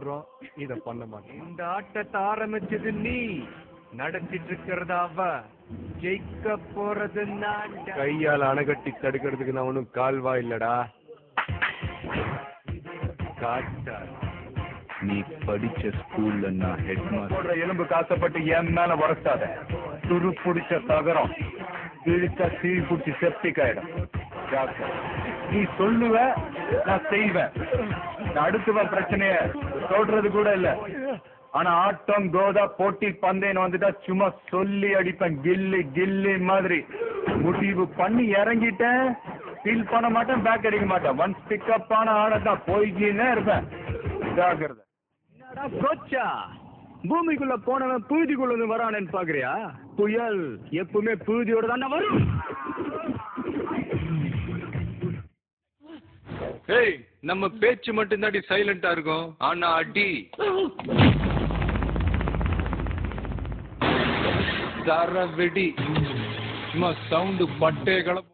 பண்றோம், இத பண்ண மாட்டோம். இந்த ஆட்டத்தை ஆரம்பிச்சது நீ, நடத்திட்டு இருக்கிறதா அவ, ஜெயிக்க போறது நான். கையால் அணைகட்டி தடுக்கிறதுக்கு நான் ஒன்னும் கால்வா இல்லடா. காட்டார், நீ படிச்ச ஸ்கூல்ல நான் ஹெட் மாஸ்டர். எலும்பு காசப்பட்டு என் மேல வரட்டாத. துரு பிடிச்ச தகரம் இழுத்தா தீ பிடிச்சி செப்டிக் ஆயிடும். நீ சொல்லுவ, நான் செய்வேன். நான் அடுத்துவ பிரச்சனைய சொல்றது கூட இல்ல. ஆனா ஆட்டம் கோதா போட்டி பந்தயம் வந்துட்டா சும்மா சொல்லி அடிப்பேன். கில்லி கில்லி மாதிரி முடிவு பண்ணி இறங்கிட்டேன். ஃபீல் பண்ண மாட்டேன், பேக் அடிக்க மாட்டேன். ஒன்ஸ் பிக்கப் ஆன ஆனதான் போய்கின்னே இருப்பேன். ஜாக்கிரதை. என்னடா கோச்சா, பூமிக்குள்ள போனவன் பூதிக்குள்ள வரானேன்னு பாக்குறியா? புயல் எப்பவுமே பூதியோட தானே வரும். ஏய், நம்ம பேச்சு மட்டும் தாண்டி சைலண்டா இருக்கும், ஆனா அடி தர வெடி சும்மா சவுண்டு பட்டே கலப்போம்.